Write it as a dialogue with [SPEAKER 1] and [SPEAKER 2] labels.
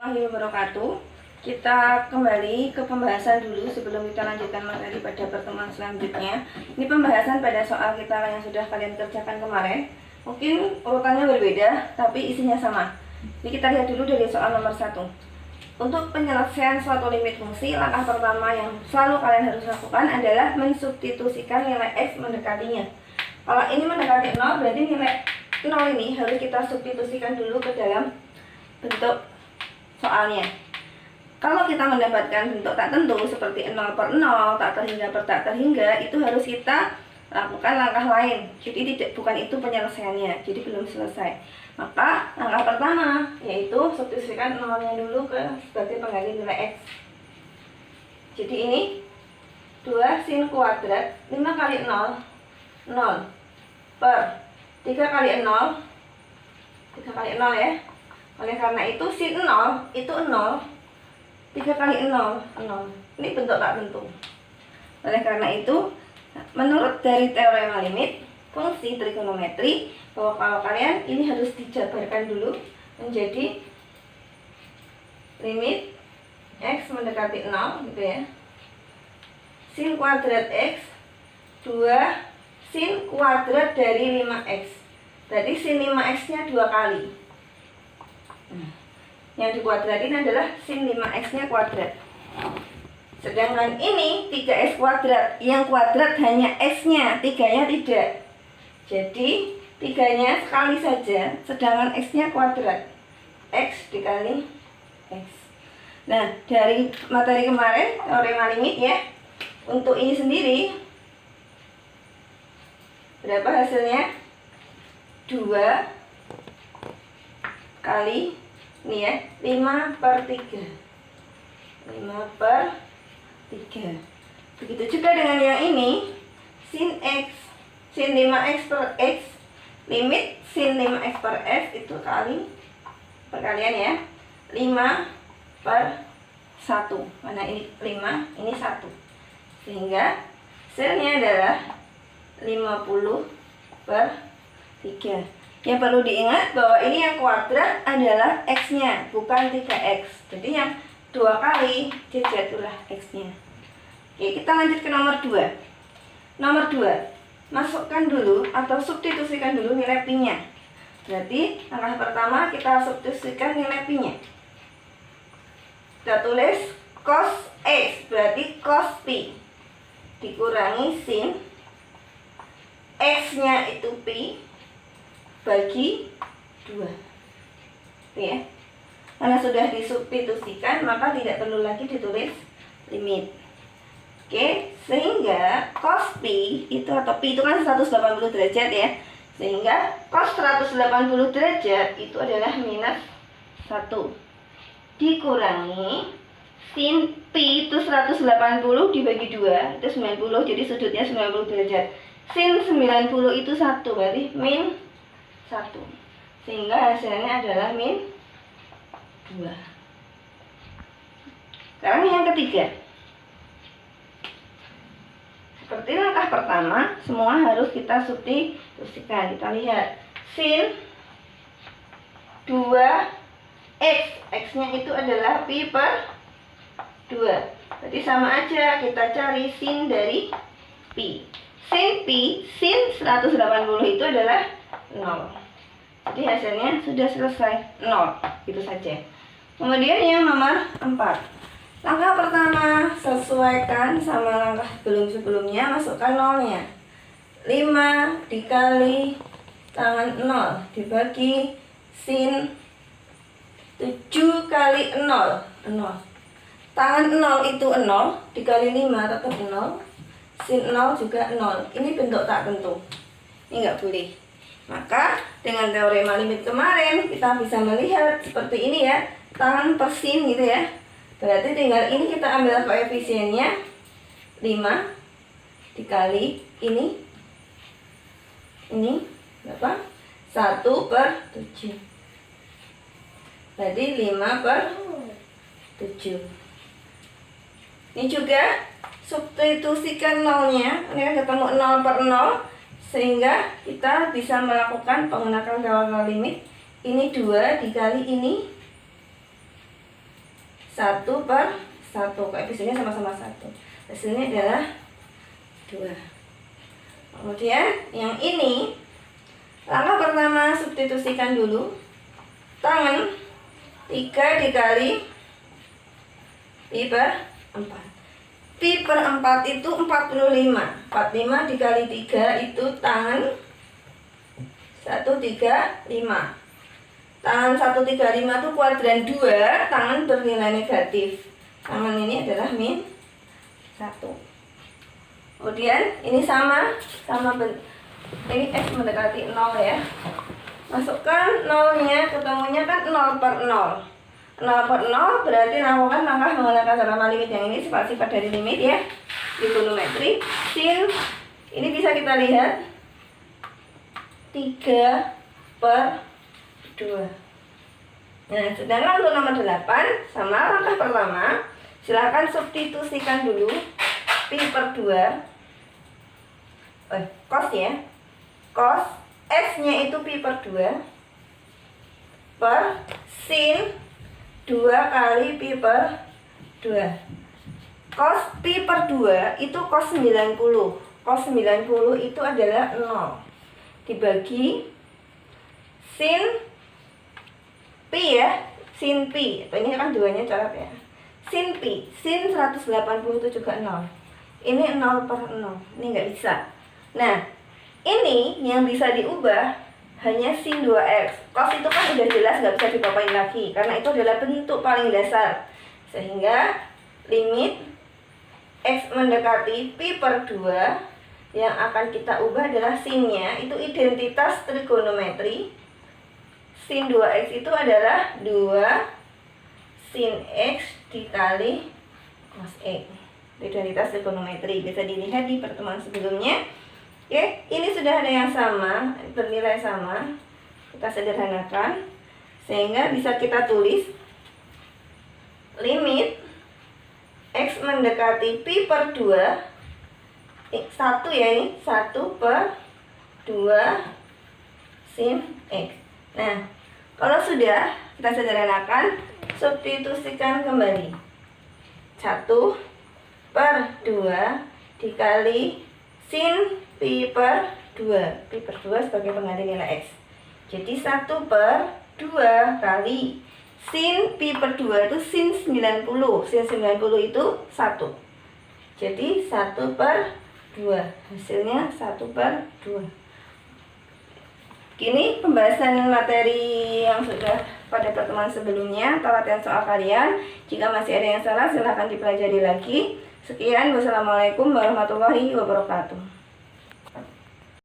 [SPEAKER 1] Wabarakatuh. Kita kembali ke pembahasan dulu sebelum kita lanjutkan materi pada pertemuan selanjutnya. Ini pembahasan pada soal kita yang sudah kalian kerjakan kemarin. Mungkin urutannya berbeda, tapi isinya sama. Jadi kita lihat dulu dari soal nomor 1. Untuk penyelesaian suatu limit fungsi, langkah pertama yang selalu kalian harus lakukan adalah mensubstitusikan nilai X mendekatinya. Kalau ini mendekati 0, berarti nilai 0 ini harus kita substitusikan dulu ke dalam bentuk soalnya. Kalau kita mendapatkan bentuk tak tentu seperti 0 per 0, tak terhingga per tak terhingga, itu harus kita lakukan langkah lain. Jadi bukan itu penyelesaiannya, jadi belum selesai. Maka langkah pertama yaitu substitusikan 0-nya dulu ke sebagai pengganti nilai X. Jadi ini 2 sin kuadrat 5 kali 0, 0 per 3 kali 0, 3 kali 0 ya. Oleh karena itu sin 0 itu 0, 3 kali 0, 0. Ini bentuk tak tentu. Oleh karena itu, menurut dari teorema limit fungsi trigonometri, bahwa kalau kalian ini harus dijabarkan dulu menjadi limit X mendekati 0 gitu ya. Sin kuadrat X 2 sin kuadrat dari 5X. Berarti sin 5X nya 2 kali. Yang dikuadratin adalah sin 5X nya kuadrat. Sedangkan ini 3X kuadrat. Yang kuadrat hanya X nya, 3 nya tidak. Jadi 3 nya sekali saja, sedangkan X nya kuadrat. X dikali X. Nah, dari materi kemarin teorema limit ya, untuk ini sendiri berapa hasilnya? 2 kali ini ya, 5 per 3, 5 per 3. Begitu juga dengan yang ini, sin X, sin 5X per X, limit sin 5X per X itu kali perkalian ya, 5 per 1. Mana ini 5, ini 1. Sehingga hasilnya adalah 50 per 3. Yang perlu diingat bahwa ini yang kuadrat adalah X-nya, bukan 3X. Jadi yang 2 kali jatuhlah X-nya. Oke, kita lanjut ke nomor 2. Nomor 2, masukkan dulu atau substitusikan dulu nilai pi-nya. Berarti langkah pertama kita substitusikan nilai pi-nya. Kita tulis cos X, berarti cos pi dikurangi sin X-nya itu pi bagi 2. Ya. Karena sudah disubstitusikan, maka tidak perlu lagi ditulis limit. Oke, sehingga cos pi itu, atau pi itu kan 180 derajat ya. Sehingga cos 180 derajat itu adalah minus 1 dikurangi sin pi itu 180 dibagi 2 itu 90, jadi sudutnya 90 derajat. Sin 90 itu 1, berarti min 1. Sehingga hasilnya adalah min 2. Sekarang yang ketiga. Seperti langkah pertama, semua harus kita substitusikan. Kita lihat sin 2X, X-nya itu adalah pi per 2. Berarti sama aja, kita cari sin dari pi. Sin pi, sin 180 itu adalah 0. Jadi hasilnya sudah selesai, 0. Gitu saja. Kemudian yang nomor 4. Langkah pertama, sesuaikan sama langkah sebelumnya, masukkan 0-nya. 5 dikali tangan 0 dibagi sin 7 kali 0, 0. Tangan 0 itu 0 dikali 5 tetap 0. Sin 0 juga 0. Ini bentuk tak tentu. Ini nggak boleh. Maka dengan teorema limit kemarin kita bisa melihat seperti ini ya, tangan per sin gitu ya. Berarti tinggal ini kita ambil koefisiennya 5 dikali ini berapa? 1 per 7. Berarti 5 per 7. Ini juga substitusikan 0-nya. Ini kan ketemu 0 per 0. Sehingga kita bisa melakukan menggunakan teorema limit. Ini 2 dikali ini 1/1. Koefisiennya sama-sama 1. Hasilnya adalah 2. Kemudian yang ini, langkah pertama substitusikan dulu. Tangan 3 dikali pi/4. Pi/4 itu 45. 45 dikali 3 itu tangan 135. Tangan 135 itu kuadran 2, tangan bernilai negatif. Tangan ini adalah min 1. Kemudian ini sama ini X mendekati 0 ya. Masukkan 0-nya, ketemunya kan 0/0. 0/0 berarti lakukan langkah menggunakan cara limit yang ini, sifat-sifat dari limit ya. Trigonometri. Sin ini bisa kita lihat 3/2. Nah, sedangkan untuk nomor 8 sama langkah pertama, silahkan substitusikan dulu pi/2. Cos ya. Cos X-nya itu pi/2 per sin 2 kali pi/2. Cos pi/2 itu cos 90. Cos 90 itu adalah 0 dibagi sin pi ya, sin pi. Ini kan duanya coret ya. Sin pi, sin 180 itu juga 0. Ini 0/0. Ini nggak bisa. Nah, ini yang bisa diubah hanya sin 2x. Cos itu kan udah jelas nggak bisa dipapain lagi, karena itu adalah bentuk paling dasar. Sehingga limit x mendekati pi/2 yang akan kita ubah adalah sinnya. Itu identitas trigonometri. Sin 2x itu adalah 2 sin x dikali cos x. Identitas trigonometri bisa dilihat di pertemuan sebelumnya. Oke, ini sudah ada yang sama, bernilai sama. Kita sederhanakan sehingga bisa kita tulis limit x mendekati pi/2 1 ya, ini 1/2 sin x. Nah, kalau sudah kita sederhanakan, substitusikan kembali 1/2 dikali sin pi/2. Pi/2 sebagai pengganti nilai x. Jadi 1/2 kali sin pi/2 itu sin 90. Sin 90 itu 1. Jadi 1/2. Hasilnya 1/2. Kini pembahasan materi yang sudah pada pertemuan sebelumnya atau latihan soal kalian. Jika masih ada yang salah silahkan dipelajari lagi. Sekian, wassalamualaikum warahmatullahi wabarakatuh.